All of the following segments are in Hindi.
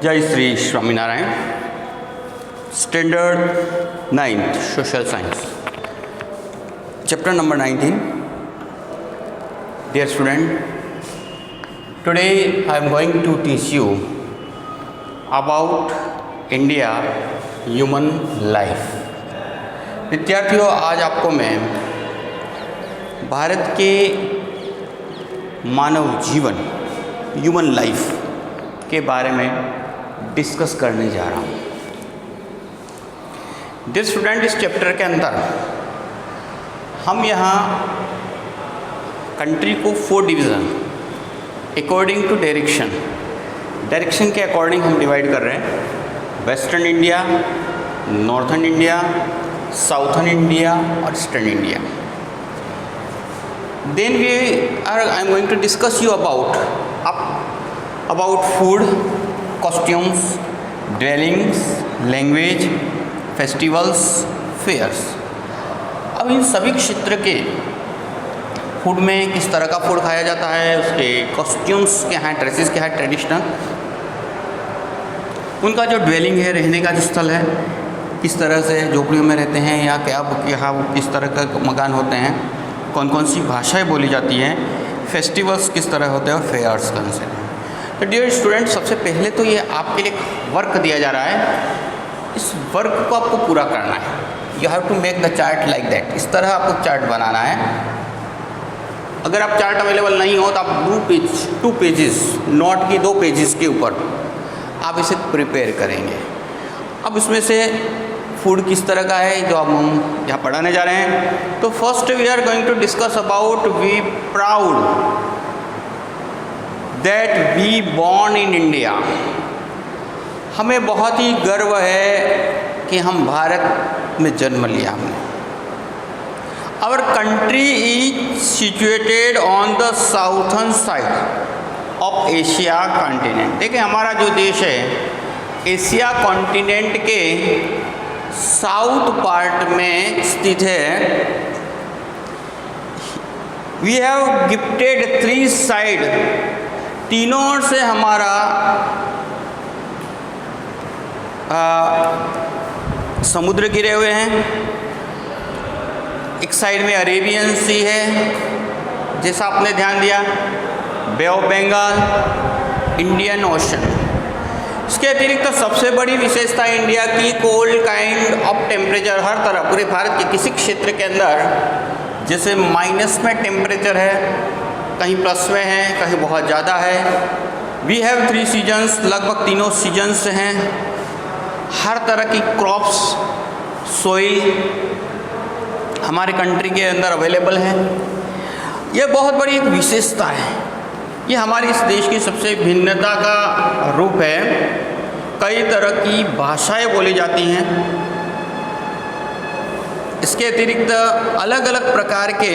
जय Shri Swaminarayan. Standard 9th social science, chapter number 19। Dear student, today I am going to teach you about India human life. विद्यार्थियों, आज आपको मैं भारत के मानव जीवन ह्यूमन लाइफ के बारे में डिस्कस करने जा रहा हूँ। डियर स्टूडेंट, इस चैप्टर के अंदर हम यहाँ कंट्री को 4 डिवीज़न अकॉर्डिंग टू डायरेक्शन के अकॉर्डिंग हम डिवाइड कर रहे हैं। Western India, northern India, southern India और eastern India. Then I am going to discuss you about food, costumes, dwellings, language, festivals, fairs। अब इन सभी क्षेत्र के फूड में किस तरह का फूड खाया जाता है, उसके कॉस्ट्यूम्स क्या हैं, ड्रेसेस क्या है ट्रेडिशनल, उनका जो ड्वेलिंग है, रहने का जो स्थल है, किस तरह से झोपड़ियों में रहते हैं या क्या यहाँ किस तरह का मकान होते हैं, कौन कौन सी भाषाएं बोली जाती हैं, फेस्टिवल्स किस तरह होते हैं और फेयर्स कौन से हैं। तो डियर स्टूडेंट, सबसे पहले तो ये आपके लिए वर्क दिया जा रहा है। इस वर्क को आपको पूरा करना है। You have to make the chart like that. इस तरह आपको चार्ट बनाना है। अगर आप चार्ट अवेलेबल नहीं हो तो आप 2 पेजेस नोट की 2 पेजेस के ऊपर आप इसे प्रिपेयर करेंगे। अब इसमें से फूड किस तरह का है जो अब हम यहाँ पढ़ाने जा रहे हैं। तो first we are going to discuss about we proud that we born in India. हमें बहुत ही गर्व है कि हम भारत में जन्म लिया हमने। Our country is situated on the southern side of Asia continent. देखिए, हमारा जो देश है एशिया कॉन्टिनेंट के साउथ पार्ट में स्थित है। वी हैव गिफ्टेड 3 साइड, तीनों ओर से हमारा समुद्र घिरे हुए हैं। एक साइड में अरेबियन सी है, जैसा आपने ध्यान दिया, बे ऑफ बंगाल, इंडियन ओशन। इसके अतिरिक्त तो सबसे बड़ी विशेषता इंडिया की कोल्ड काइंड ऑफ टेम्परेचर। हर तरफ पूरे भारत के किसी क्षेत्र के अंदर जैसे माइनस में टेम्परेचर है, कहीं प्लस में है, कहीं बहुत ज़्यादा है। वी हैव 3 सीजन्स, लगभग तीनों सीजन्स हैं। हर तरह की क्रॉप्स, सोइल हमारे कंट्री के अंदर अवेलेबल है। ये बहुत बड़ी एक विशेषता है। ये हमारे इस देश की सबसे भिन्नता का रूप है। कई तरह की भाषाएं बोली जाती हैं। इसके अतिरिक्त अलग अलग प्रकार के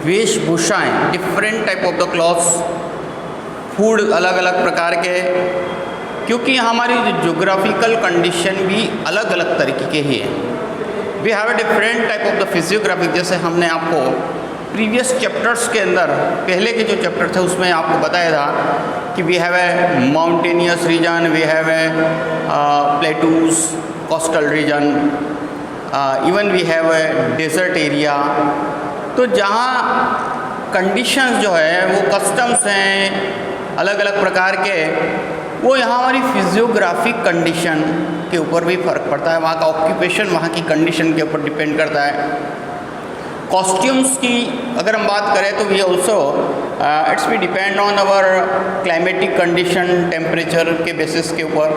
वेशभूषाएँ, different type of the clothes, food अलग अलग प्रकार के, क्योंकि हमारी जोग्राफिकल कंडीशन भी अलग अलग तरीके के ही है। We have a different type of the physiography. जैसे हमने आपको प्रीवियस चैप्टर्स के अंदर, पहले के जो चैप्टर थे उसमें आपको बताया था कि we have a mountainous region, we have a plateaus coastal region, even we have a desert area. तो जहाँ कंडीशंस जो है वो कस्टम्स हैं अलग अलग प्रकार के, वो यहाँ हमारी फिजियोग्राफिक कंडीशन के ऊपर भी फ़र्क पड़ता है। वहाँ का ऑक्यूपेशन वहाँ की कंडीशन के ऊपर डिपेंड करता है। कॉस्ट्यूम्स की अगर हम बात करें तो वी ऑल्सो इट्स भी depend on our climatic condition, temperature के बेसिस के ऊपर।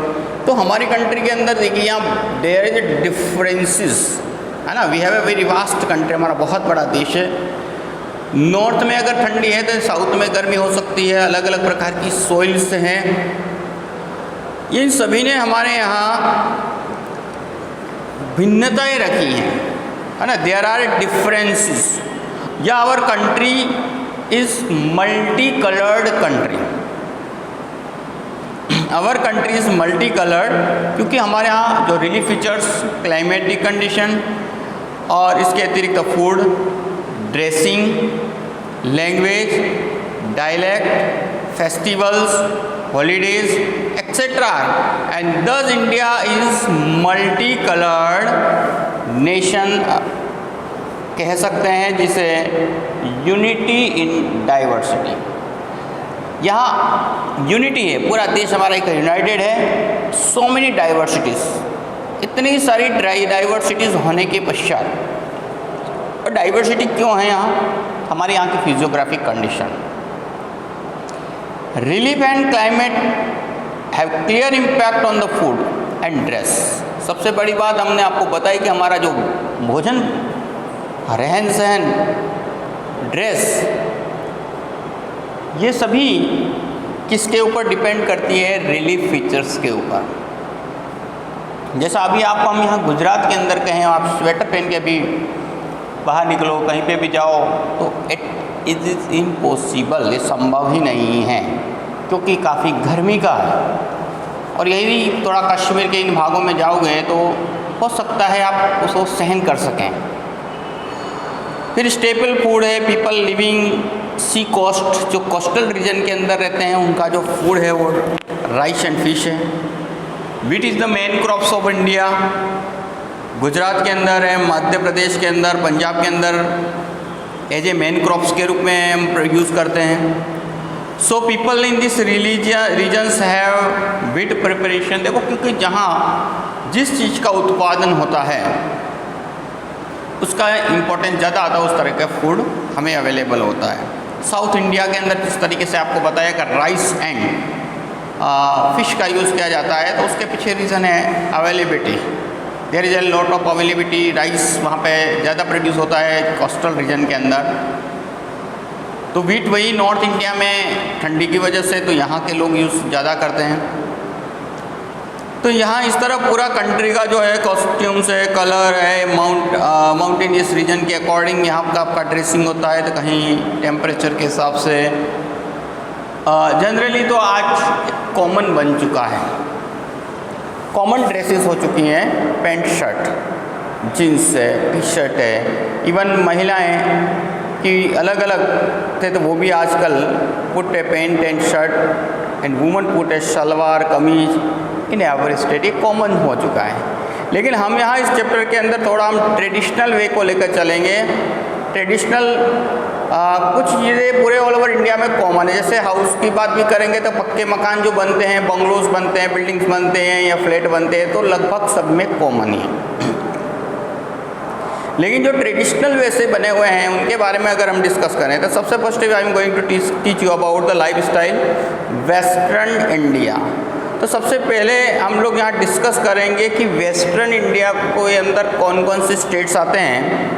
तो हमारी कंट्री के अंदर देखिए, यहाँ देयर इज ए डिफरेंसेस, है ना। We have a very vast country, हमारा बहुत बड़ा देश है। नॉर्थ में अगर ठंडी है तो साउथ में गर्मी हो सकती है। अलग अलग प्रकार की सोइल्स हैं। इन सभी ने हमारे यहाँ भिन्नताएं रखी हैं, है ना। There are differences. या our country is multi coloured country. Our country is multi coloured क्योंकि हमारे यहाँ जो रिलीफ फीचर्स, क्लाइमेटिक कंडीशन और इसके अतिरिक्त food, dressing, language, dialect, festivals, holidays etc. And thus India is multicolored nation कह सकते हैं, जिसे यूनिटी इन डाइवर्सिटी। यहाँ यूनिटी है, पूरा देश हमारा एक यूनाइटेड है। सो मेनी डाइवर्सिटीज़, इतनी सारी डाइवर्सिटीज़ होने के पश्चात, और डाइवर्सिटी क्यों है यहाँ? हमारे यहाँ की physiographic condition, relief and climate have clear impact on the food and dress. सबसे बड़ी बात हमने आपको बताई कि हमारा जो भोजन, रहन सहन, ड्रेस, ये सभी किसके ऊपर डिपेंड करती है? रिलीफ फीचर्स के ऊपर। जैसा अभी आपको हम यहाँ गुजरात के अंदर कहें, आप स्वेटर पहन के अभी बाहर निकलो, कहीं पे भी जाओ, तो इट इज़ इम्पॉसिबल, ये संभव ही नहीं है, क्योंकि काफ़ी गर्मी का है। और यही थोड़ा कश्मीर के इन भागों में जाओगे तो हो सकता है आप उसको सहन कर सकें। फिर स्टेपल फूड है, पीपल लिविंग सी कोस्ट, जो कोस्टल रीजन के अंदर रहते हैं, उनका जो फूड है वो राइस एंड फिश है। Wheat is the main crops of India. Gujarat के अंदर है, मध्य प्रदेश के अंदर, पंजाब के अंदर एज ए मेन क्रॉप्स के रूप में हम यूज़ करते हैं। So people in this regions have wheat preparation. देखो, क्योंकि जहाँ जिस चीज़ का उत्पादन होता है उसका इम्पोर्टेंस ज़्यादा आता है, उस तरह का फूड हमें अवेलेबल होता है। साउथ इंडिया के अंदर जिस तरीके से आपको बताया कि राइस एंड फिश का यूज़ किया जाता है, तो उसके पीछे रीज़न है availability. There is a lot of availability. Rice वहाँ पे ज़्यादा प्रोड्यूस होता है कोस्टल रीजन के अंदर। तो व्हीट वही नॉर्थ इंडिया में ठंडी की वजह से तो यहाँ के लोग यूज़ ज़्यादा करते हैं। तो यहाँ इस तरह पूरा कंट्री का जो है कॉस्ट्यूम्स है, कलर है, माउंटेनियस रीजन के अकॉर्डिंग यहाँ का आपका ड्रेसिंग होता है। तो कहीं टेम्परेचर के हिसाब से जनरली तो आज कॉमन बन चुका है, कॉमन ड्रेसेस हो चुकी हैं, पैंट शर्ट, जीन्स है, टी शर्ट है। इवन महिलाएं की अलग अलग थे तो वो भी आजकल put a pant and shirt and woman put a salwar kameez in ever state, ये कॉमन हो चुका है। लेकिन हम यहाँ इस चैप्टर के अंदर थोड़ा हम ट्रेडिशनल वे को लेकर चलेंगे। ट्रेडिशनल कुछ चीज़ें पूरे ऑल ओवर इंडिया में कॉमन है। जैसे हाउस की बात भी करेंगे तो पक्के मकान जो बनते हैं, बंगलोज बनते हैं, बिल्डिंग्स बनते हैं या फ्लैट बनते हैं, तो लगभग सब में कॉमन ही है। लेकिन जो ट्रेडिशनल वे से बने हुए हैं उनके बारे में अगर हम डिस्कस करें तो सबसे first I am going to teach you about the lifestyle western India. तो सबसे पहले हम लोग यहाँ डिस्कस करेंगे कि वेस्टर्न इंडिया के अंदर कौन कौन से स्टेट्स आते हैं।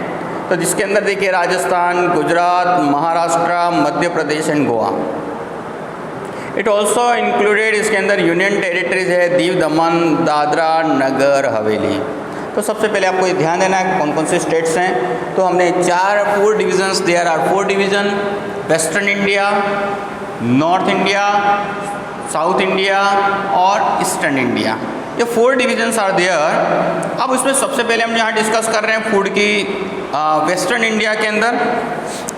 तो जिसके अंदर देखिए Rajasthan, Gujarat, Maharashtra, Madhya Pradesh and Goa. It also included, इसके अंदर यूनियन टेरिटरीज है, दीव दमन, दादरा नगर हवेली। तो सबसे पहले आपको ये ध्यान देना है कौन कौन से स्टेट्स हैं। तो हमने 4 divisions, there are 4 division, western India, north India, south India और ईस्टर्न इंडिया। ये 4 डिविजन्स आर देयर। अब उसमें सबसे पहले हम यहाँ डिस्कस कर रहे हैं फूड की। वेस्टर्न इंडिया के अंदर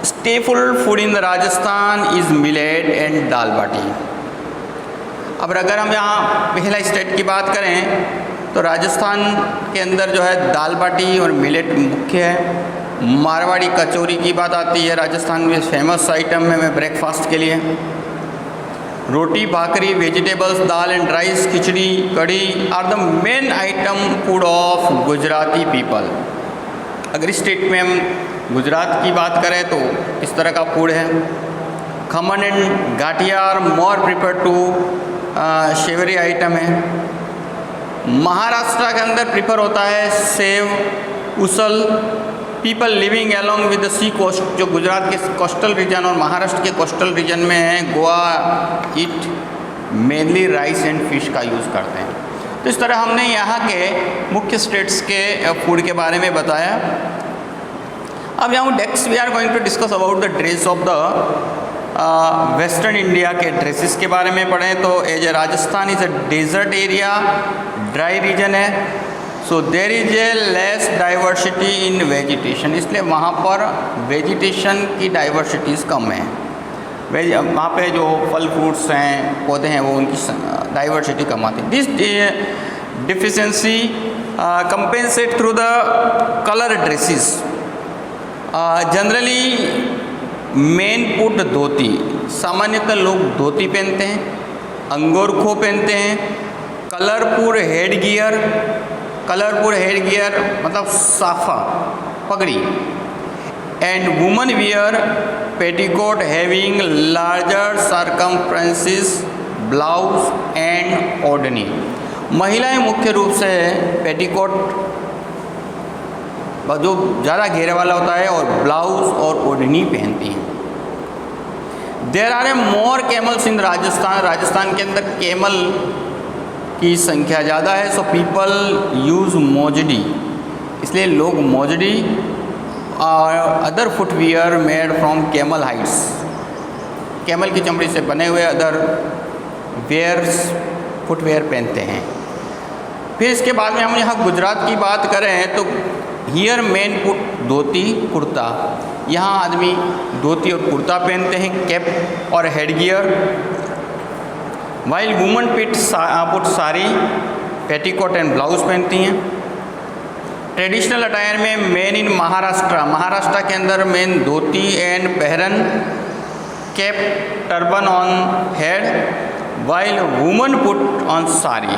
staple food in the Rajasthan is millet and dal baati. अब अगर हम यहाँ पहला स्टेट की बात करें तो राजस्थान के अंदर जो है दाल बाटी और मिलेट मुख्य है। मारवाड़ी कचौरी की बात आती है, राजस्थान में फेमस आइटम है ब्रेकफास्ट के लिए। Roti, bhakri, vegetables, dal and rice, khichdi, kadhi are the main item food of Gujarati people. अगर इस स्टेट में हम गुजरात की बात करें तो इस तरह का फूड है। Khaman and gathiya are more prefer to savoury item है। महाराष्ट्र के अंदर प्रिफर होता है sev, usal. People living along with the sea coast, जो गुजरात के कोस्टल रीजन और महाराष्ट्र के कोस्टल रीजन में है, गोवा ईट मेनली राइस एंड फिश का यूज़ करते हैं। तो इस तरह हमने यहाँ के मुख्य स्टेट्स के फूड के बारे में बताया। अब यहाँ next we are going to discuss about the dress of the western India के ड्रेसेस के बारे में पढ़ें तो as a Rajasthan is a desert area, dry region है। So there is a less diversity in vegetation, इसलिए वहाँ पर वेजिटेशन की डाइवर्सिटीज़ कम है। वहाँ पे जो फल फ्रूट्स हैं, पौधे हैं, वो उनकी डाइवर्सिटी कम आती है। This deficiency compensate through the colour dresses. Generally men put dhoti, सामान्यतः लोग धोती पहनते हैं, अंगोरखो पहनते हैं, colourful head gear, colourful head gear मतलब साफा पगड़ी, and woman wear petticoat having larger circumferences blouse and odhni. महिलाएं मुख्य रूप से पेटीकोट जो ज़्यादा घेरे वाला होता है और ब्लाउज और ओढ़नी पहनती हैं। There are a more camels in Rajasthan. Rajasthan के अंदर कैमल की संख्या ज़्यादा है। सो पीपल यूज़ मोजडी, इसलिए लोग मोजडी और other footwear made from camel hides, camel की चमड़ी से बने हुए अदर वेयर्स फुटवेयर पहनते हैं। फिर इसके बाद में हम यहाँ गुजरात की बात करें तो here men put dhoti kurta, यहाँ आदमी धोती और कुर्ता पहनते हैं, कैप और head gear. While woman put sari, petticoat and blouse पहनती हैं। ट्रेडिशनल अटायर में मेन इन महाराष्ट्र के अंदर men dhoti and pehran, cap turban on head, while woman put on sari.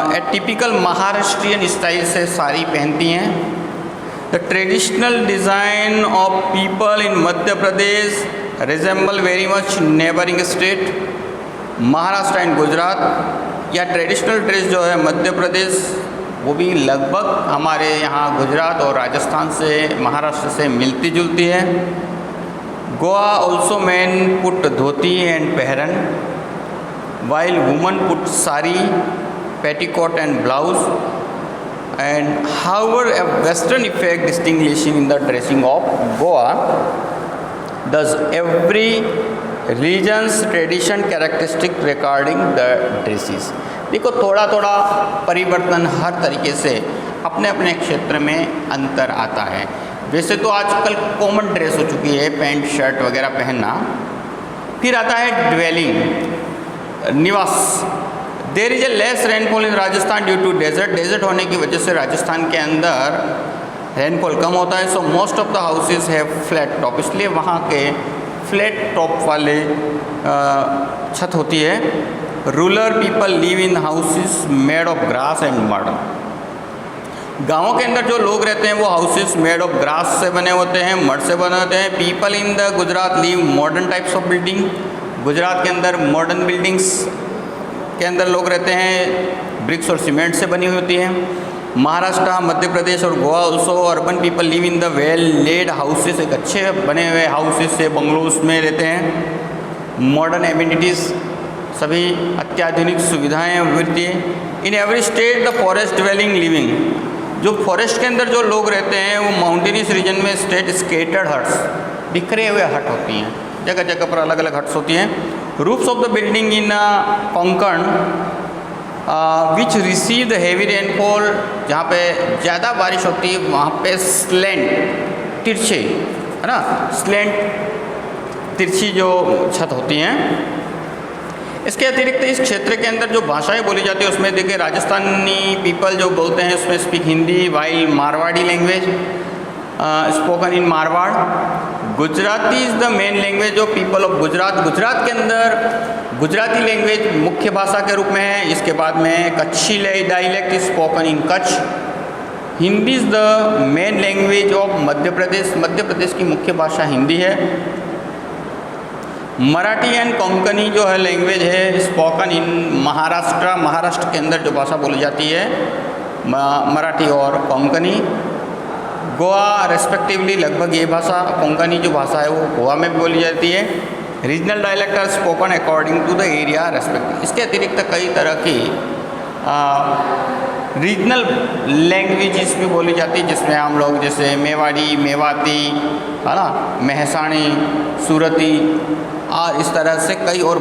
A typical Maharashtrian style से साड़ी पहनती हैं। The traditional design of people in Madhya Pradesh resemble very much neighbouring state Maharashtra and Gujarat. या ट्रेडिशनल ड्रेस जो है मध्य प्रदेश वो भी लगभग हमारे यहाँ गुजरात और राजस्थान से, महाराष्ट्र से मिलती जुलती है। Goa also man put dhoti and pehran, while woman put sari, petticoat and blouse. And however a western effect distinguishing in the dressing of Goa, does every region's tradition characteristic regarding the dresses। देखो थोड़ा थोड़ा परिवर्तन हर तरीके से अपने अपने क्षेत्र में अंतर आता है। वैसे तो आजकल कॉमन ड्रेस हो चुकी है पैंट शर्ट वगैरह पहनना। फिर आता है ड्वेलिंग, निवास। There is a less rainfall in Rajasthan due to desert. Desert होने की वजह से राजस्थान के अंदर रेनफॉल कम होता है। So most of the houses have flat top, इसलिए वहाँ के फ्लैट टॉप वाले छत होती है। Rural people live in houses made of grass and mud. गाँवों के अंदर जो लोग रहते हैं वो हाउसेस मेड ऑफ ग्रास से बने होते हैं, मड से बने होते हैं। People in the Gujarat live modern types of building. Gujarat के अंदर मॉडर्न बिल्डिंग्स के अंदर लोग रहते हैं, ब्रिक्स और सीमेंट से बनी हुई होती है। महाराष्ट्र, मध्य प्रदेश और Goa also urban people live in the well laid houses, एक अच्छे बने हुए हाउसेस से बंगलोज में रहते हैं। मॉडर्न एमिनिटीज़, सभी अत्याधुनिक सुविधाएं मिलती हैं। In every state the forest dwelling living, जो फॉरेस्ट के अंदर जो लोग रहते हैं वो माउंटेनियस रीजन में स्टेट स्केटर्ड हट्स, बिखरे हुए हट होती हैं, जगह जगह पर अलग अलग हट्स होती हैं। Roofs of the building in Konkan which receive the heavy rainfall, जहाँ पे ज़्यादा बारिश होती है वहाँ पे स्लेंट, तिरछे, है ना, स्लेंट तिरछी जो छत होती हैं। इसके अतिरिक्त इस क्षेत्र के अंदर जो भाषाएं बोली जाती है उसमें देखिए राजस्थानी पीपल जो बोलते हैं उसमें speak Hindi, while Marwari language spoken in Marwar. Gujarati is the main language of people of Gujarat. Gujarat के अंदर गुजराती लैंग्वेज मुख्य भाषा के रूप में है। इसके बाद में Kutchi dialect is spoken in Kutch. Hindi is the main language of Madhya Pradesh. Madhya Pradesh की मुख्य भाषा हिंदी है। मराठी एंड कोंकणी जो है लैंग्वेज है स्पोकन इन महाराष्ट्र। महाराष्ट्र के अंदर जो भाषा बोली जाती है मराठी और कोंकणी। गोवा रेस्पेक्टिवली लगभग ये भाषा कोंकणी जो भाषा है वो गोवा में भी बोली जाती है। Regional dialect are spoken according to the area respective. इसके अतिरिक्त कई तरह की रीजनल लैंग्वेजेस भी बोली जाती है जिसमें हम लोग जैसे मेवाड़ी, मेवाती, है ना, महसाणी, सूरती, और इस तरह से कई और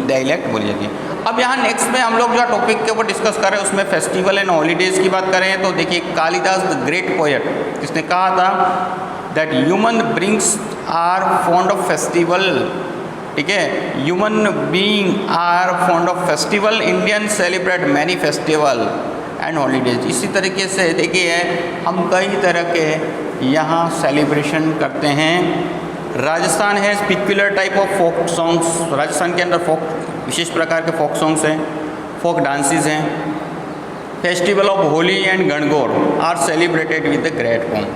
डायलेक्ट बोली जाती है। अब यहाँ नेक्स्ट में हम लोग जो टॉपिक के ऊपर डिस्कस कर रहे हैं उसमें फेस्टिवल एंड हॉलीडेज़ की बात करें तो देखिए कालिदास द ग्रेट पोएट जिसने कहा था that human brings are fond of festival, ठीक है, human being are fond of festival, Indian celebrate many festival and holidays. इसी तरीके से देखिए हम कई तरह के यहाँ सेलिब्रेशन करते हैं। राजस्थान है peculiar type of folk songs, Rajasthan के अंदर फोक विशेष प्रकार के फोक सॉन्ग्स हैं, फोक डांसेस हैं। Festival of Holi and Gangaur are celebrated with the great pomp.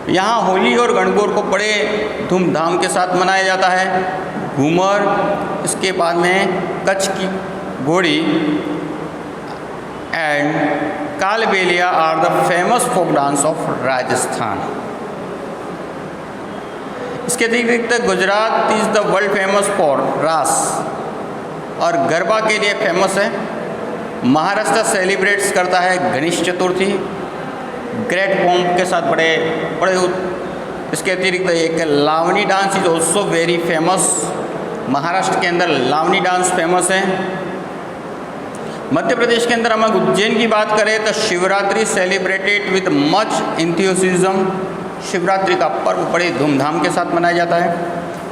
यहाँ होली और गणगौर को बड़े धूमधाम के साथ मनाया जाता है। घूमर, इसके बाद में कच्छ की घोड़ी and Kalbelia are the famous folk dance of Rajasthan. इसके अतिरिक्त Gujarat is the world famous for Raas और गरबा के लिए फेमस है। महाराष्ट्र सेलिब्रेट्स करता है गणेश चतुर्थी ग्रेट पोम के साथ बड़े बड़े। इसके अतिरिक्त एक Lavani dance is also very famous, Maharashtra के अंदर लावनी डांस फेमस है। मध्य प्रदेश के अंदर हम उज्जैन की बात करें तो Shivratri celebrated with much enthusiasm, Shivratri का पर्व बड़े धूमधाम के साथ मनाया जाता है।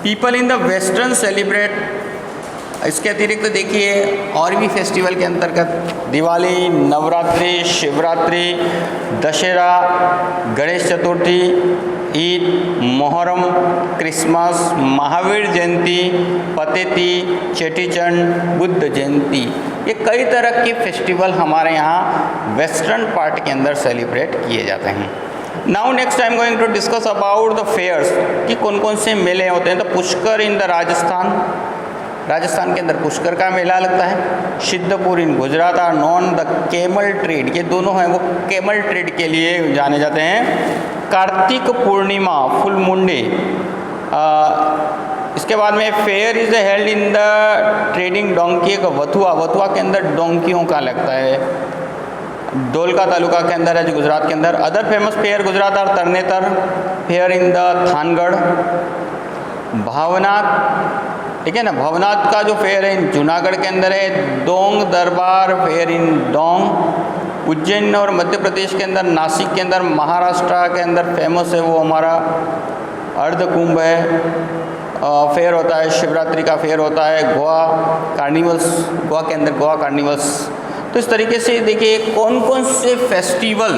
People in the western celebrate. इसके अतिरिक्त देखिए और भी फेस्टिवल के अंतर्गत दिवाली, नवरात्रि, शिवरात्रि, दशहरा, गणेश चतुर्थी, ईद, मोहर्रम, क्रिसमस, महावीर जयंती, पतेती, चेटीचंड, बुद्ध जयंती, ये कई तरह के फेस्टिवल हमारे यहाँ वेस्टर्न पार्ट के अंदर सेलिब्रेट किए जाते हैं। Now next I am going to discuss about the fairs कि कौन कौन से मेले होते हैं। तो पुष्कर इन द राजस्थान, राजस्थान के अंदर पुष्कर का मेला लगता है। Siddhpur in Gujarat are known the camel trade, ये दोनों हैं वो केमल ट्रेड के लिए जाने जाते हैं। कार्तिक पूर्णिमा फुल मुंडे। इसके बाद में fair is held in the trading donkey का वथुआ, वथुआ के अंदर डोंकियों का लगता है। डोलका तालुका के अंदर है जो गुजरात के अंदर। Other famous fair Gujarat are Tarnetar fair in the Thangadh. Bhavnath, ठीक है ना, भवनाथ का जो फेयर है जूनागढ़ के अंदर है। दोंग दरबार फेयर इन डोंग। उज्जैन और मध्य प्रदेश के अंदर, नासिक के अंदर, महाराष्ट्र के अंदर फेमस है वो हमारा अर्ध कुंभ है, फेयर होता है। शिवरात्रि का फेयर होता है। गोवा कार्निवल्स, गोवा के अंदर गोवा कार्निवल्स। तो इस तरीके से देखिए कौन कौन से फेस्टिवल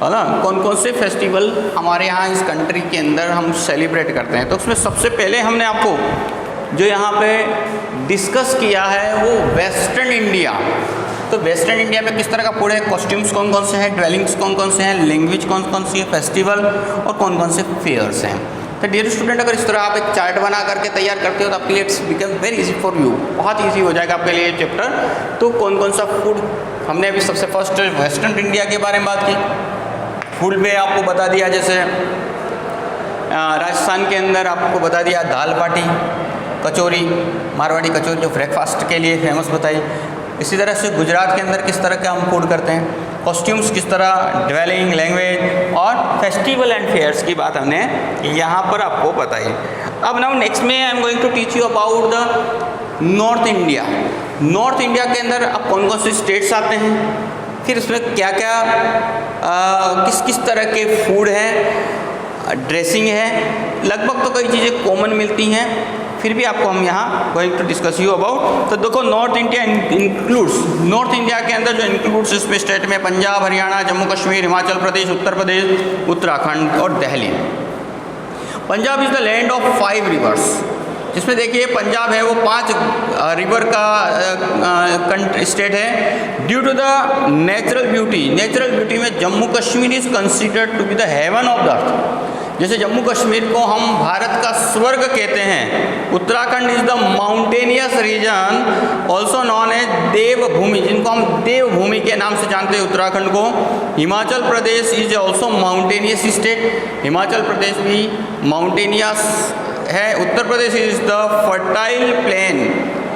है ना, कौन कौन से फेस्टिवल हमारे यहाँ इस कंट्री के अंदर हम सेलिब्रेट करते हैं। तो उसमें सबसे पहले हमने आपको जो यहाँ पे डिस्कस किया है वो वेस्टर्न इंडिया। तो वेस्टर्न इंडिया में किस तरह का फूड है, कॉस्ट्यूम्स कौन कौन से हैं, ड्वेलिंग्स कौन कौन से हैं, लैंग्वेज कौन कौन सी है, फेस्टिवल और कौन कौन से फेयर्स हैं। तो डियर स्टूडेंट, अगर इस तरह आप एक चार्ट बना करके तैयार करते हो तो आपके लिए it's become very easy for you, बहुत ईजी हो जाएगा आपके लिए चैप्टर। तो कौन कौन सा फूड, हमने अभी सबसे फर्स्ट वेस्टर्न इंडिया के बारे में बात की। फूड में आपको बता दिया, जैसे राजस्थान के अंदर आपको बता दिया दाल बाटी, कचौरी, मारवाड़ी कचौरी जो ब्रेकफास्ट के लिए फेमस बताई। इसी तरह से गुजरात के अंदर किस तरह का हम फूड करते हैं, कॉस्ट्यूम्स किस तरह, ड्वेलिंग, लैंग्वेज और फेस्टिवल एंड फेयर्स की बात हमने यहाँ पर आपको बताई। अब नाउ नेक्स्ट में I am going to teach you about the north India. North India के अंदर अब कौन कौन से स्टेट्स आते हैं, फिर उसमें क्या क्या किस किस तरह के फूड हैं, ड्रेसिंग है, लगभग तो कई चीज़ें कॉमन मिलती हैं, फिर भी आपको हम यहाँ going to discuss you about. तो देखो north India includes, north India के अंदर जो इंक्लूड्स इसमें स्टेट में पंजाब, हरियाणा, जम्मू कश्मीर, हिमाचल प्रदेश, उत्तर प्रदेश, उत्तराखंड और Delhi. Punjab is the land of 5 reverse, जिसमें देखिए पंजाब है वो 5 रिवर का स्टेट है। Due to the natural beauty में Jammu Kashmir is considered to be the heaven of the earth. जैसे जम्मू कश्मीर को हम भारत का स्वर्ग कहते हैं। Uttarakhand is the mountainous region also known as Devbhoomi, जिनको हम देवभूमि के नाम से जानते हैं उत्तराखंड को। Himachal Pradesh is also mountainous state, Himachal Pradesh भी माउंटेनियस है। Uttar Pradesh is the fertile plain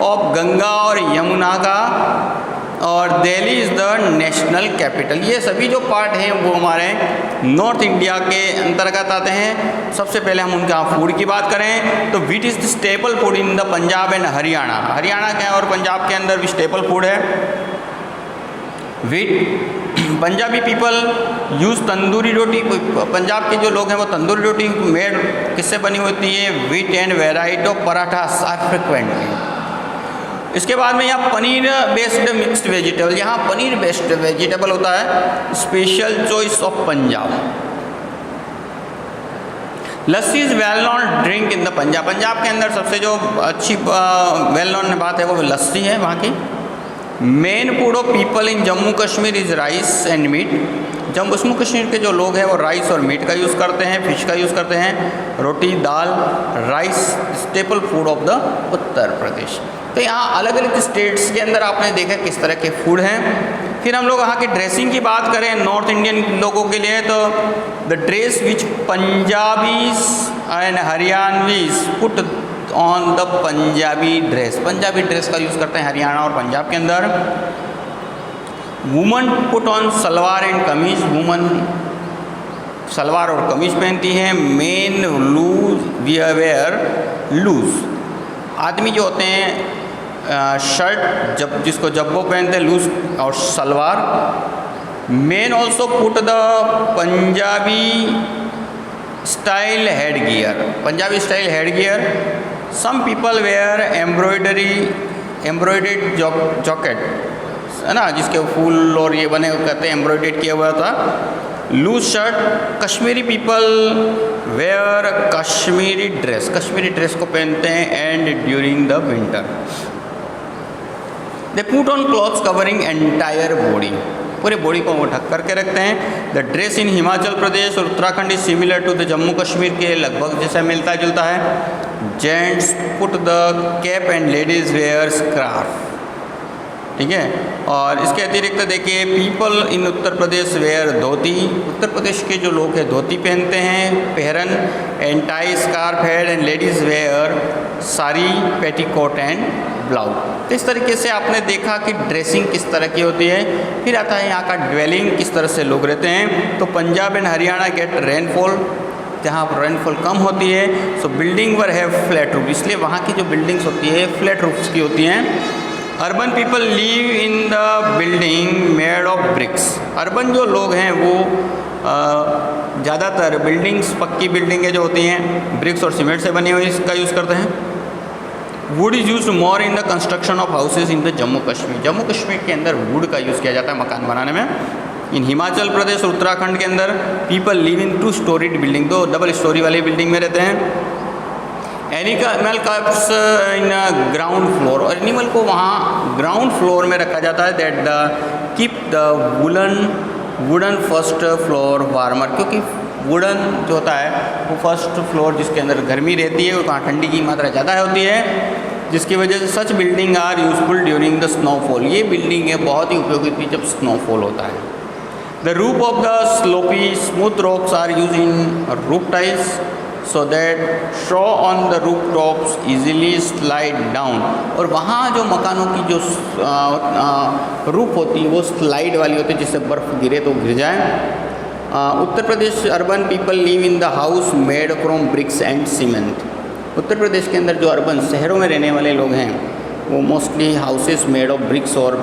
of Ganga और यमुना का और Delhi is the national capital. ये सभी जो पार्ट हैं वो हमारे नॉर्थ इंडिया के अंतर्गत आते हैं। सबसे पहले हम उनका फूड की बात करें तो wheat is the staple food in the Punjab and Haryana. Haryana के और पंजाब के अंदर भी स्टेपल फूड है wheat. Punjabi people use tandoori roti. Punjab के जो लोग हैं वो तंदूरी रोटी मेड किससे बनी होती है? Wheat and variety of parathas are frequently. इसके बाद में यहाँ पनीर बेस्ड मिक्स्ड वेजिटेबल, यहाँ पनीर बेस्ड वेजिटेबल होता है, special choice of Punjab. Lassi is well non drink in the Punjab. Punjab के अंदर सबसे जो अच्छी वेल नॉन बात है वो लस्सी है वहाँ की। Main food of people in Jammu Kashmir is rice and meat. Jammu Kashmir के जो लोग हैं वो राइस और मीट का यूज़ करते हैं, फिश का यूज़ करते हैं। Roti, dal, rice staple food of the Uttar Pradesh. तो यहाँ अलग अलग स्टेट्स के अंदर आपने देखा किस तरह के फूड हैं। फिर हम लोग यहाँ की ड्रेसिंग की बात करें नॉर्थ इंडियन लोगों के लिए तो the dress which Punjabis and Haryanvis put on the Punjabi dress. Punjabi dress का यूज़ करते हैं हरियाणा और पंजाब के अंदर। Woman put on salwar and kameez. Woman salwar और कमीज पहनती हैं। Men loose wear loose. आदमी जो होते हैं शर्ट जिसको जब्बो पहनते हैं लूज और salwar. Men also put the Punjabi style head gear. Punjabi style head gear. Some people wear embroidered jacket है ना, जिसके फूल और ये बने कहते हैं एम्ब्रॉयडेड किया हुआ था। Loose shirt. Kashmiri people wear Kashmiri dress. Kashmiri dress को पहनते हैं and during the winter they put on clothes covering entire body. पूरे बॉडी को वो ढक करके रखते हैं। The dress in Himachal Pradesh और Uttarakhand is similar to the Jammu Kashmir के लगभग जैसा मिलता जुलता है। Gents put the cap and ladies wear scarf. ठीक है। और इसके अतिरिक्त देखिए people in Uttar Pradesh where धोती। उत्तर प्रदेश के जो लोग हैं धोती पहनते हैं pheran and tie scarf head and ladies wear sari petticoat and blouse. तो इस तरीके से आपने देखा कि ड्रेसिंग किस तरह की होती है। फिर आता है यहाँ का ड्वेलिंग, किस तरह से लोग रहते हैं। तो Punjab and Haryana get rainfall, जहाँ पर रेनफॉल कम होती है। So building were have flat roof, इसलिए वहाँ की जो बिल्डिंग्स होती है फ्लैट रूफ्स की होती हैं। Urban people live in the building made of BRICS. Urban जो लोग हैं वो ज़्यादातर बिल्डिंग्स पक्की बिल्डिंगें जो होती हैं ब्रिक्स और सीमेंट से बनी हुई इसका यूज़ करते हैं। Would is use more in the construction of houses in the Jammu Kashmir. Jammu Kashmir के अंदर वुड का यूज़ किया जाता है मकान बनाने में। इन हिमाचल प्रदेश और उत्तराखंड के अंदर पीपल लिव इन 2 स्टोरीड बिल्डिंग, 2 डबल स्टोरी वाली बिल्डिंग में रहते हैं। Animal cups in ground floor, और एनिमल को वहाँ ग्राउंड फ्लोर में रखा जाता है। That the keep the wooden first floor warmer, क्योंकि वुडन जो होता है वो फर्स्ट फ्लोर जिसके अंदर गर्मी रहती है वहाँ ठंडी की मात्रा ज़्यादा होती है, जिसकी वजह से such building are useful during the snowfall. ये बिल्डिंगें बहुत ही उपयोगी थी जब स्नोफॉल होता है। The roof of the slopy smooth rocks are use in roof tiles so that show on the roof tops easily slide down. और वहाँ जो मकानों की जो रूफ होती है वो स्लाइड वाली होती है, जिससे बर्फ़ गिरे तो गिर जाए। Uttar Pradesh urban people live in the house made from bricks and cement. Uttar Pradesh के अंदर जो अर्बन शहरों में रहने वाले लोग हैं वो mostly houses made of BRICS और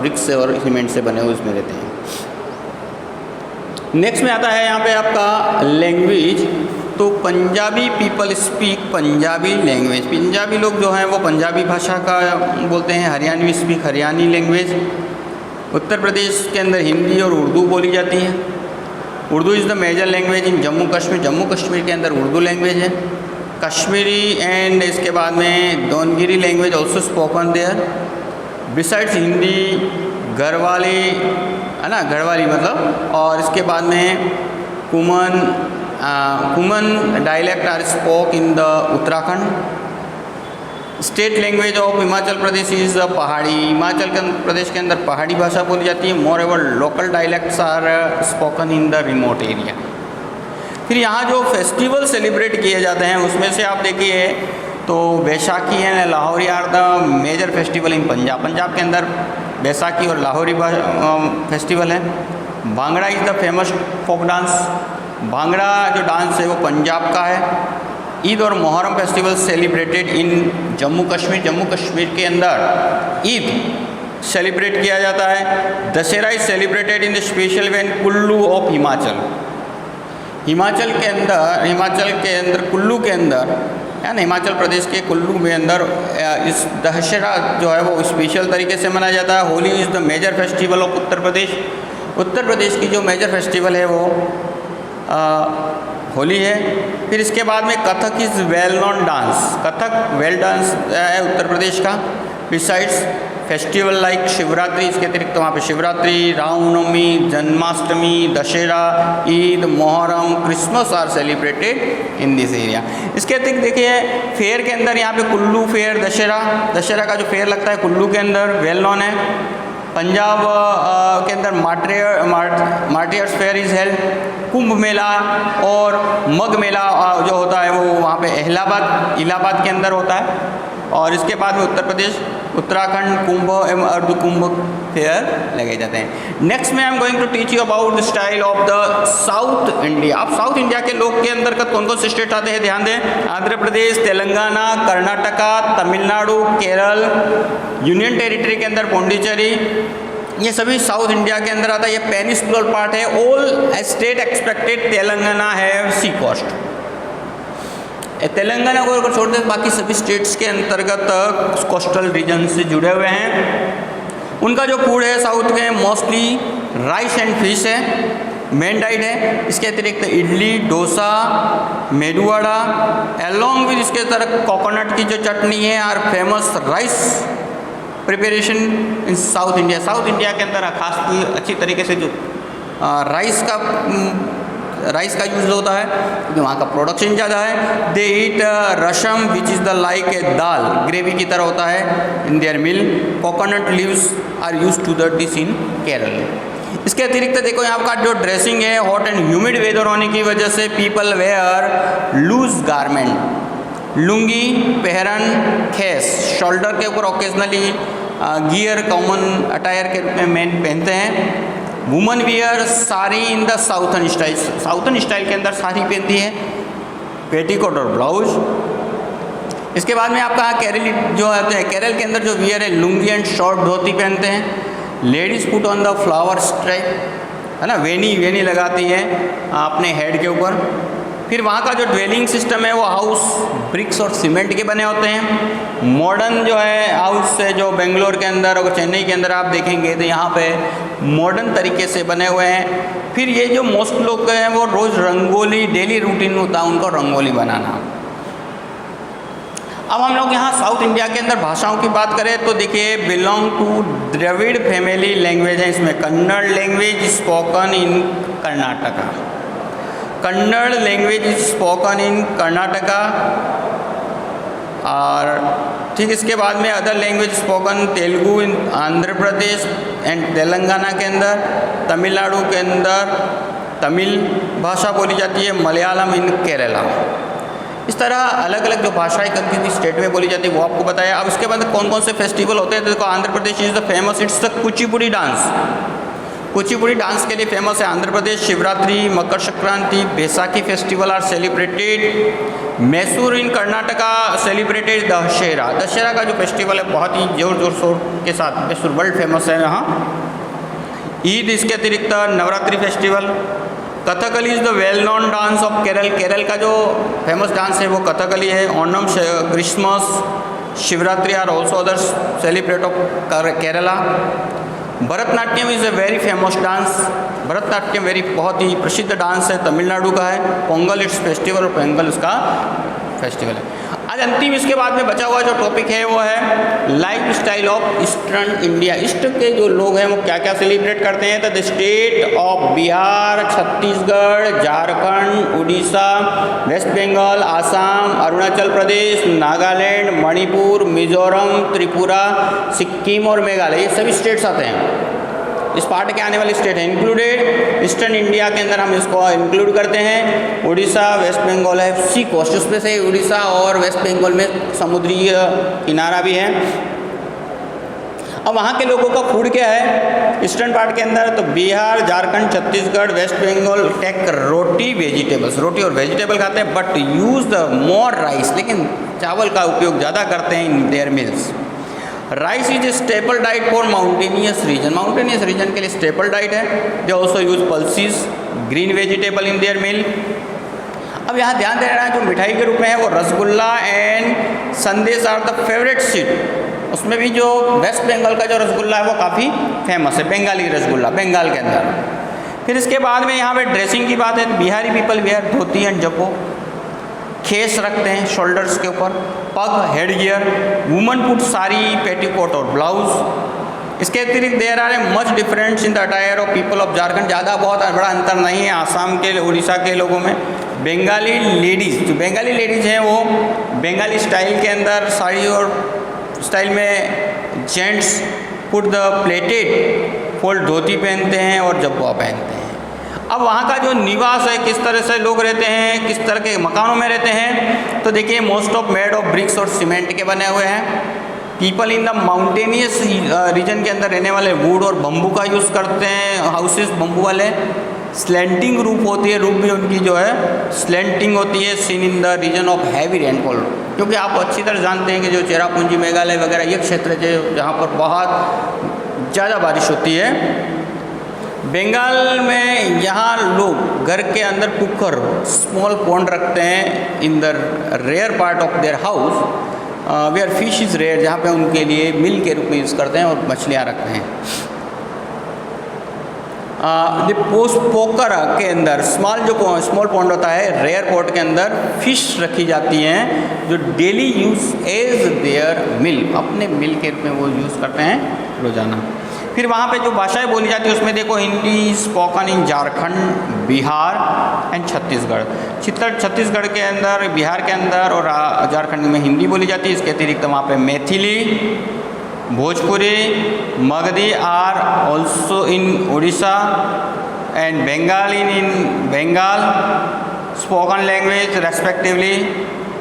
सीमेंट से बने हुए उसमें रहते हैं। नेक्स्ट में आता है यहाँ पे आपका लैंग्वेज। तो Punjabi people speak Punjabi language. Punjabi लोग जो हैं वो पंजाबी भाषा का बोलते हैं। Haryanvi speak Haryanvi language. उत्तर प्रदेश के अंदर हिंदी और उर्दू बोली जाती है। Urdu is the major language in Jammu Kashmir. Jammu Kashmir के अंदर उर्दू लैंग्वेज है। कश्मीरी एंड इसके बाद में Dogri language also spoken there. Besides Hindi Garhwali है ना, गढ़वाली मतलब, और इसके बाद में Kumaoni dialect are spoke in the Uttarakhand. State language of Himachal Pradesh is Pahari. Himachal प्रदेश के अंदर पहाड़ी भाषा बोली जाती है। Moreover local dialects are spoken in the remote area. फिर यहाँ जो फेस्टिवल सेलिब्रेट किए जाते हैं उसमें से आप देखिए तो Baisakhi and Lohri are the major festival in Punjab. Punjab के अंदर बैसाखी और लाहौरी फेस्टिवल है। Bhangra is the famous folk dance. Bhangra जो डांस है वो पंजाब का है। ईद और Muharram festival celebrated in Jammu Kashmir. Jammu Kashmir के अंदर ईद सेलिब्रेट किया जाता है। Dussehra is celebrated in the special way in Kullu of Himachal. Himachal के अंदर कुल्लू के अंदर है ना, हिमाचल प्रदेश के कुल्लू में अंदर इस दशहरा जो है वो स्पेशल तरीके से मनाया जाता है। Holi is the major festival of Uttar Pradesh. Uttar Pradesh की जो मेजर फेस्टिवल है वो होली है। फिर इसके बाद में Kathak is well known dance. Kathak well dance है उत्तर प्रदेश का। बिसाइड्स फेस्टिवल लाइक शिवरात्रि, इसके अतिरिक्त वहाँ पे Shivratri, Ramnavami, Janmashtami, Dussehra, Eid, Muharram, Christmas are celebrated in this area. इसके अतिरिक्त देखिए फेयर के अंदर यहाँ पे कुल्लू फेयर, दशहरा का जो फेयर लगता है कुल्लू के अंदर वेल नोन है। पंजाब के अंदर martyrs fair is held. Kumbh Mela और मग मेला जो होता है वो वहाँ पे इलाहाबाद के अंदर होता है। और इसके बाद में उत्तर प्रदेश, उत्तराखंड कुंभ एवं अर्ध कुंभ फेयर लगे जाते हैं। नेक्स्ट में I am going to teach you about the style of the south India. अब साउथ इंडिया के लोग के अंदर कौन कौन से स्टेट आते हैं ध्यान दें। आंध्र प्रदेश, तेलंगाना, कर्नाटका, तमिलनाडु, केरल, यूनियन टेरिटरी के अंदर पौंडीचेरी, ये सभी साउथ इंडिया के अंदर आता है। ये पेनिनसुलर पार्ट है। ऑल स्टेट एक्सपेक्टेड तेलंगाना है सी कोस्ट। तेलंगाना को अगर छोड़ दें बाकी सभी स्टेट्स के अंतर्गत कोस्टल रीजन से जुड़े हुए हैं। उनका जो फूड है साउथ के मोस्टली राइस एंड फिश है, मेन डाइट है। इसके अतिरिक्त इडली, डोसा, मेदू वड़ा एलोंग विद इसके तरह कोकोनट की जो चटनी है और famous rice preparation in south India. South India के अंदर खास अच्छी तरीके से जो राइस का यूज़ होता है क्योंकि वहाँ का प्रोडक्शन ज़्यादा है। They eat rasam which is the like a dal, gravy की तरह होता है in their meal. Coconut leaves are use to the dish in Kerala. इसके अतिरिक्त देखो यहाँ का जो ड्रेसिंग है, हॉट एंड ह्यूमिड वेदर होने की वजह से people wear loose garment, lungi, pheran, khes, shoulder के ऊपर ओकेजनली गियर कॉमन अटायर के रूप में मेन पहनते हैं। Woman wear sari in the southern style. Southern style के अंदर साड़ी पहनती है, पेटीकोट और ब्लाउज। इसके बाद में आपका केरली जो होते हैं, केरल के अंदर जो वियर है लुंगी एंड शॉर्ट धोती पहनते हैं। Ladies put on the flower stripe है ना, वेनी लगाती है अपने हेड के ऊपर। फिर वहाँ का जो ड्वेलिंग सिस्टम है वो हाउस ब्रिक्स और सीमेंट के बने होते हैं। मॉडर्न जो है हाउस है जो बेंगलोर के अंदर और चेन्नई के अंदर आप देखेंगे तो यहाँ पे मॉडर्न तरीके से बने हुए हैं। फिर ये जो मोस्ट लोग हैं वो रोज़ रंगोली, डेली रूटीन होता है उनको रंगोली बनाना। अब हम लोग यहाँ साउथ इंडिया के अंदर भाषाओं की बात करें तो देखिए belong to Dravid family language है। इसमें Kannada language spoken in Karnataka, Kannada language is spoken in Karnataka. और ठीक इसके बाद में other language spoken Telugu in Andhra Pradesh and Telangana के अंदर। तमिलनाडु के अंदर तमिल भाषा बोली जाती है, मलयालम इन केरला। इस तरह अलग अलग जो भाषाएं किसी स्टेट में बोली जाती है वो आपको बताया। अब इसके बाद कौन कौन से फेस्टिवल होते हैं तो देखो Andhra Pradesh is the famous, it's the Kuchipudi dance. Kuchipudi dance के लिए फेमस है Andhra Pradesh. Shivratri, Makar Sankranti, Baisakhi festival are celebrated. Mysore in Karnataka celebrated Dussehra. Dussehra का जो फेस्टिवल है बहुत ही जोर शोर के साथ मैसूर वर्ल्ड फेमस है यहाँ। ईद, इसके अतिरिक्त Navratri festival. Kathakali is the well known dance of Kerala. Kerala का जो फेमस डांस है वो कथकली है। Onam, Christmas, Shivratri are also others celebrate of Kerala. Bharatanatyam is a very famous dance. Bharatanatyam बहुत ही प्रसिद्ध डांस है, तमिलनाडु का है। पोंगल इट्स फेस्टिवल और पोंगल इसका फेस्टिवल है। आज अंतिम इसके बाद में बचा हुआ जो टॉपिक है वो है life style of eastern India. East के जो लोग हैं वो क्या क्या सेलिब्रेट करते हैं तो the state of Bihar, Chhattisgarh, Jharkhand, Orissa, West Bengal, Assam, Arunachal Pradesh, Nagaland, Manipur, Mizoram, Tripura, Sikkim और मेघालय, ये सभी स्टेट्स आते हैं। इस पार्ट के आने वाले स्टेट है इंक्लूडेड। ईस्टर्न इंडिया के अंदर हम इसको इंक्लूड करते हैं। उड़ीसा, वेस्ट बंगाल है सी कोस्ट, उसमें से उड़ीसा और वेस्ट बंगाल में समुद्री किनारा भी है। अब वहाँ के लोगों का फूड क्या है ईस्टर्न पार्ट के अंदर, तो Bihar, Jharkhand, Chhattisgarh, West Bengal take roti vegetables, रोटी और वेजिटेबल खाते हैं, but use the more rice, लेकिन चावल का उपयोग ज़्यादा करते हैं in their meals. Rice is a staple diet for mountainous region, mountainous region के लिए स्टेपल डाइट है। They also use pulses, green vegetable in their meal. अब यहाँ ध्यान देना है जो मिठाई के रूप में है वो रसगुल्ला एंड संदेश आर द फेवरेट स्वीट। उसमें भी जो वेस्ट बंगाल का जो रसगुल्ला है वो काफ़ी फेमस है, बंगाली रसगुल्ला बंगाल के अंदर। फिर इसके बाद में यहाँ पे ड्रेसिंग की बात है तो Bihari people wear dhoti and jabba, खेस रखते हैं शोल्डर्स के ऊपर, pag head gear, woman put sari, petticoat और ब्लाउज। इसके अतिरिक्त there are a much difference in the attire of people of Jharkhand, ज़्यादा बहुत बड़ा अंतर नहीं है आसाम के उड़ीसा के लोगों में। बंगाली लेडीज़, जो बंगाली लेडीज़ हैं वो बंगाली स्टाइल के अंदर साड़ी और स्टाइल में gents put the pleated fold dhoti पहनते हैं और जब्बा पहनते हैं। अब वहाँ का जो निवास है, किस तरह से लोग रहते हैं, किस तरह के मकानों में रहते हैं, तो देखिए most of made of BRICS और सीमेंट के बने हुए हैं। People in the mountainous region के अंदर रहने वाले वुड और बम्बू का यूज़ करते हैं, हाउसेस बम्बू वाले। स्लेंटिंग रूफ होती है, रूफ भी उनकी जो है स्लेंटिंग होती है, seen in the region of heavy rainfall, क्योंकि आप अच्छी तरह जानते हैं कि जो चेरापूंजी मेघालय वगैरह ये क्षेत्र है जहाँ पर बहुत ज़्यादा बारिश होती है। बंगाल में यहाँ लोग घर के अंदर पुक्कर स्मॉल पॉन्ड रखते हैं in the rare part of their house where fish is rare, जहाँ पे उनके लिए मिल के रूप में यूज़ करते हैं और मछलियाँ रखते हैं। पोस्ट पोकर के अंदर स्मॉल पॉन्ड होता है, रेयर पॉट के अंदर फिश रखी जाती हैं जो डेली यूज़ एज देयर मिल, अपने मिल के रूप में वो यूज़ करते हैं रोज़ाना। फिर वहाँ पे जो भाषाएं बोली जाती है उसमें देखो Hindi spoken in Jharkhand, Bihar and Chhattisgarh. Chhattisgarh के अंदर, बिहार के अंदर और झारखंड में हिंदी बोली जाती है। इसके अतिरिक्त वहाँ पे Maithili, Bhojpuri, Magadhi are also in Orissa and Bengali in Bengal spoken language respectively.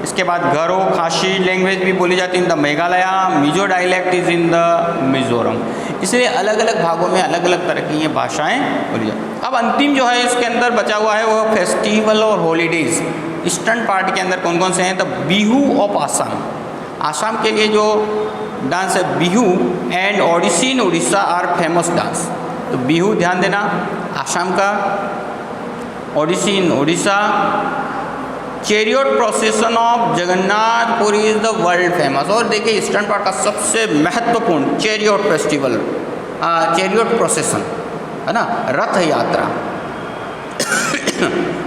इसके बाद गारो खासी लैंग्वेज भी बोली जाती है in the Meghalaya, Mizo dialect is in the Mizoram. इसलिए अलग अलग भागों में अलग अलग तरह की ये भाषाएं बोली जाती। अब अंतिम जो है इसके अंदर बचा हुआ है वो फेस्टिवल और हॉलीडेज़। ईस्टर्न पार्ट के अंदर कौन कौन से हैं, तो बिहू ऑफ आसाम, आसाम के लिए जो डांस है Bihu and Odissi in Orissa are famous dance. तो बिहू ध्यान देना आसाम का, Odissi in Orissa. Chariot procession of Jagannathpuri is the world famous. और देखिए ईस्टर्न पार्ट का सबसे महत्वपूर्ण चैरियट फेस्टिवल, चैरियट प्रोसेसन है ना, रथ यात्रा।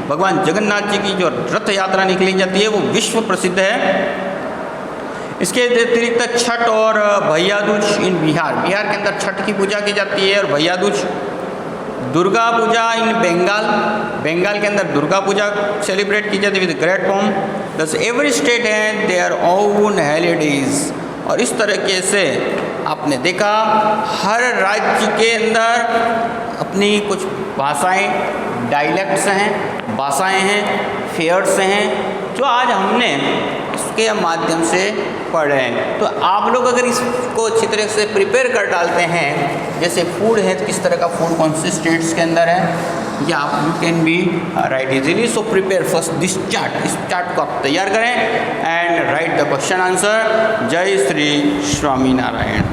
भगवान जगन्नाथ जी की जो रथ यात्रा निकली जाती है वो विश्व प्रसिद्ध है। इसके अतिरिक्त छठ और भैया दूज इन बिहार, बिहार के अंदर छठ की पूजा की जाती है और भैया दूज। दुर्गा पूजा इन बंगाल, बंगाल के अंदर दुर्गा पूजा सेलिब्रेट की जाती है विद ग्रेट फॉर्म। दस एवरी स्टेट है देयर ओन हॉलीडेज। और इस तरीके से आपने देखा हर राज्य के अंदर अपनी कुछ भाषाएं, डायलेक्ट्स हैं, भाषाएं हैं, फेयर्स हैं जो आज हमने इसके माध्यम से पढ़े हैं। तो आप लोग अगर इसको अच्छी तरह से प्रिपेयर कर डालते हैं, जैसे फूड है तो किस तरह का फूड कौन से स्टेट्स के अंदर है, या you can be right easily. So prepare first this chart, इस चार्ट को आप तैयार करें and right the question answer. जय श्री स्वामी नारायण।